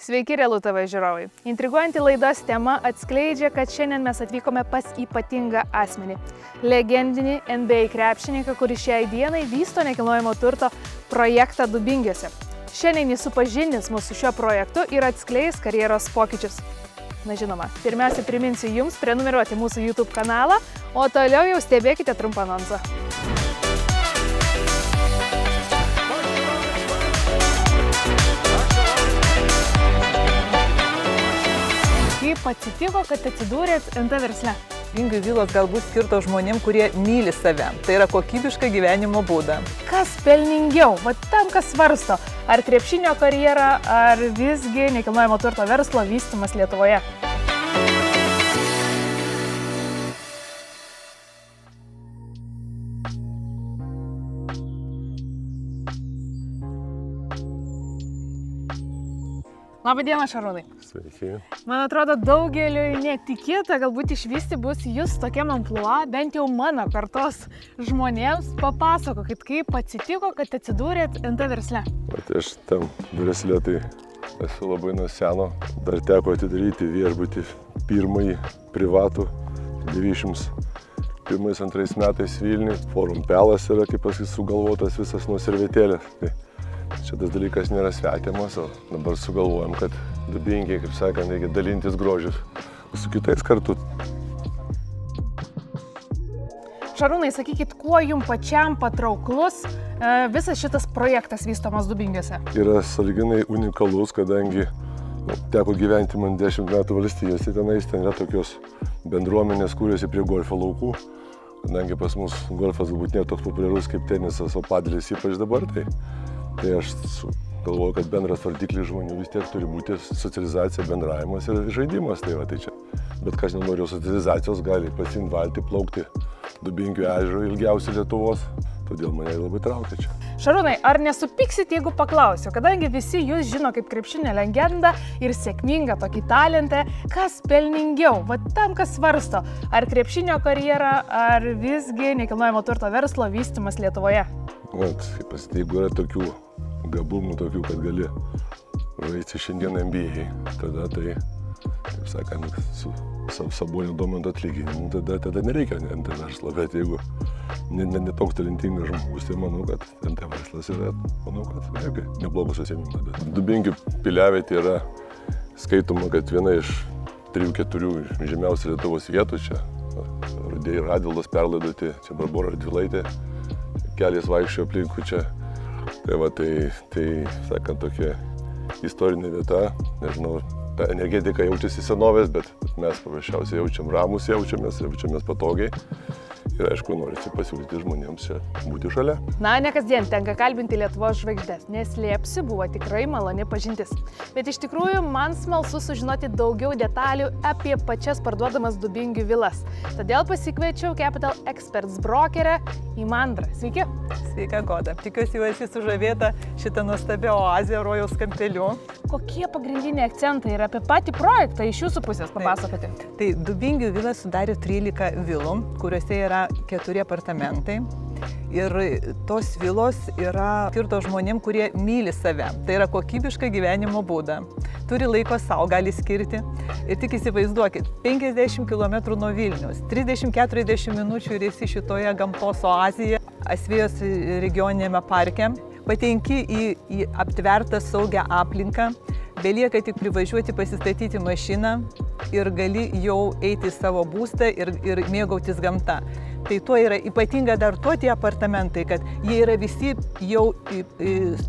Sveiki, Realu TV žiūrovai. Intriguojanti laidos tema atskleidžia, kad šiandien mes atvykome pas ypatingą asmenį. Legendinį NBA krepšininką, kuris šiai dienai vysto nekilnojamo turto projektą Dubingiuose. Šiandien jis supažindins mus su šiuo projektu ir atskleis karjeros pokyčius. Na žinoma, pirmiausia priminsiu jums prenumeruoti mūsų YouTube kanalą, o toliau jau stebėkite trumpą anonsą. Kaip atsitiko, kad atsidūrėt NT versle? Dubingių vilos galbūt skirtos žmonėms, kurie myli save. Tai yra kokybišką gyvenimo būdą. Kas pelningiau? Va tam, kas svarsto. Ar krepšinio karjera, ar visgi nekilnojamo turto verslo vystymas Lietuvoje? Labą dieną, Šarūnai. Sveiki. Man atrodo, daugeliui netikėta galbūt išvysti bus jūs tokiam amplua, bent jau mano kartos žmonėms. Papasakokit, kaip atsitiko, kad atsidūrėt NT versle. Aš tam versle tai esu labai nuo seno. Dar teko atidaryti viešbutį pirmąjį privatų 91-2 metais Vilniui. Forum Pelas yra, kaip pasakyti, sugalvotas visas nuo servetėlės. Tai šitas dalykas nėra svetimas, o dabar sugalvojam, kad Dubingiai, kaip sakant, reikia dalintis grožius su kitais kartu. Šarūnai, sakykit, kuo jums pačiam patrauklus visas šitas projektas vystomas Dubingiuose? Yra sąlyginai unikalus, kadangi teko gyventi man 10 metų valstijose, ten yra tokios bendruomenės, kūrėsi prie golfo laukų. Kadangi pas mus golfas galbūt nėra toks populiarus kaip tenisas, o padelis ypač dabar, tai aš galvoju, kad bendras vardiklis žmonių vis tiek turi būti socializacija, bendravimas ir žaidimas. Tai čia. Bet kas nenori socializacijos, gali pasiimti valtį, plaukti Dubingių ežero ilgiausiai Lietuvos. Todėl mane labai traukia čia. Šarūnai, ar nesupyksit, jeigu paklausiu, kadangi visi jūs žino kaip krepšinio legendą ir sėkmingą tokį talentą, kas pelningiau? Va tam, kas svarsto, ar krepšinio karjera, ar visgi nekilnojamo turto verslo vystymas Lietuvoje? Kaip pasakyti, jeigu yra tokių gabumų, tokių, kad gali žaisti šiandien NBA, tada tai, kaip sakant, su Sabonio Domanto atlyginimu, tada nereikia NT verslo, bet jeigu ne toks talentingas žmogus, tai manau, kad NT verslas yra, neblogas užsiėmimas. Dubingių piliavietė yra skaitoma, kad viena iš 3-4 žemiausių Lietuvos vietų čia. Rudėjai Radvilos perlaidoti, čia Barbora Radvilaitė, keliais vaikščiojo aplinkui čia. Tai sakant, tokia istorinė vieta, nežinau, ta energetika jaučiasi senovės, bet mes paprasčiausiai jaučiamės patogiai. Ir aišku, norisi pasiūlyti žmonėms čia būti šalia. Na, ne kasdien tenka kalbinti Lietuvos žvaigždės, neslėpsiu, buvo tikrai maloni pažintis. Bet iš tikrųjų, man smalsu sužinoti daugiau detalių apie pačias parduodamas Dubingių vilas. Todėl pasikviečiau Capital Experts brokerę Imandrą. Sveiki! Sveika, Goda. Tikiuosi, jau esi sužavėta šitą nuostabią oazę rojaus kampeliu. Kokie pagrindiniai akcentai yra apie patį projektą iš jūsų pusės papasakoti? Tai Dubingių vila sudarė 13 vilų, kuriuose yra 4 apartamentai. Ir tos vilos yra skirtos žmonėms, kurie myli save. Tai yra kokybišką gyvenimo būdą. Turi laiko savo, gali skirti. Ir tik įsivaizduokit, 50 km nuo Vilnius, 30-40 minučių ir esi šitoje gamtos oazėje, Asvejos regioninėme parke. Patenki į aptvertą saugią aplinką, belieka tik privažiuoti, pasistatyti mašiną ir gali jau eiti į savo būstą ir mėgautis gamta. Tai tuo yra ypatinga dar tie apartamentai, kad jie yra visi jau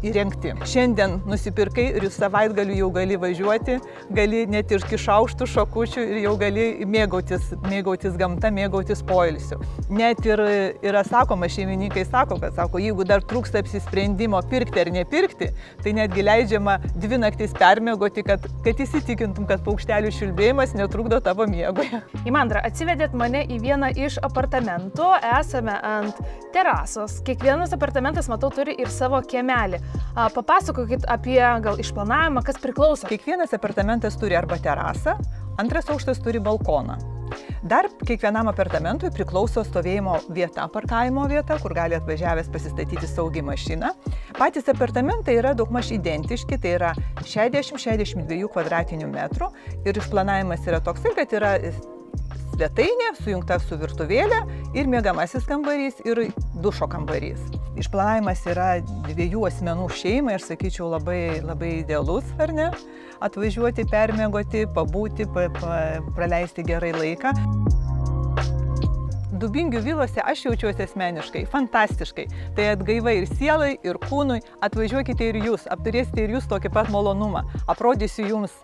įrengti. Šiandien nusipirkai ir savaitgaliu jau gali važiuoti, gali net ir kišaukštų, šakučių ir jau gali mėgautis gamta, mėgautis poilsiu. Net ir yra sakoma, šeimininkai sako, jeigu dar trūksta apsisprendimo pirkti ar nepirkti, tai netgi leidžiama 2 naktis permiegoti, kad įsitikintum, kad paukštelių šilbėjimas netrukdo tavo miegui. Imandra, atsivedėt mane į vieną iš apartamentų. Esame ant terasos. Kiekvienas apartamentas, matau, turi ir savo kiemelį. Papasakokit apie gal išplanavimą, kas priklauso. Kiekvienas apartamentas turi arba terasą, antras aukštas turi balkoną. Dar kiekvienam apartamentui priklauso stovėjimo vieta, parkavimo vieta, kur gali atvažiavęs pasistatyti saugiai mašiną. Patys apartamentai yra daugmaž identiški, tai yra 60-62 kvadratinių metrų ir išplanavimas yra toks, kad yra svetainė sujungta su virtuvėlė ir miegamasis kambarys ir dušo kambarys. Išplanavimas yra 2 asmenų šeimai, aš sakyčiau, labai idealus, ar ne? Atvažiuoti, permiegoti, pabūti, praleisti gerai laiką. Dubingių vilose aš jaučiuosi asmeniškai, fantastiškai. Tai atgaiva ir sielai, ir kūnui. Atvažiuokite ir jūs, apturėsite ir jūs tokį pat malonumą. Aprodysiu jums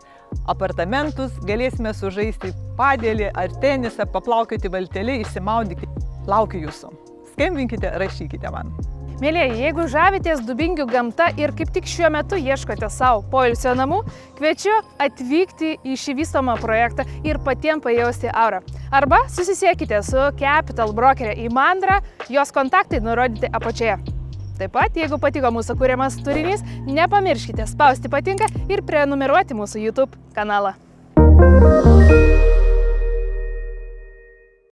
apartamentus, galėsime sužaisti padėlį ar tenisą, paplaukioti valtelį, išsimaudyti. Laukiu jūsų. Skambinkite, rašykite man. Mėlieji, jeigu žavitės Dubingių gamta ir kaip tik šiuo metu ieškote savo poilsio namų, kviečiu atvykti į šį vystomą projektą ir patiems pajausti aurą. Arba susisiekite su Capital Brokerė Imandra, jos kontaktai nurodyti apačioje. Taip pat, jeigu patiko mūsų kuriamas turinys, nepamirškite spausti patinka ir prenumeruoti mūsų YouTube kanalą.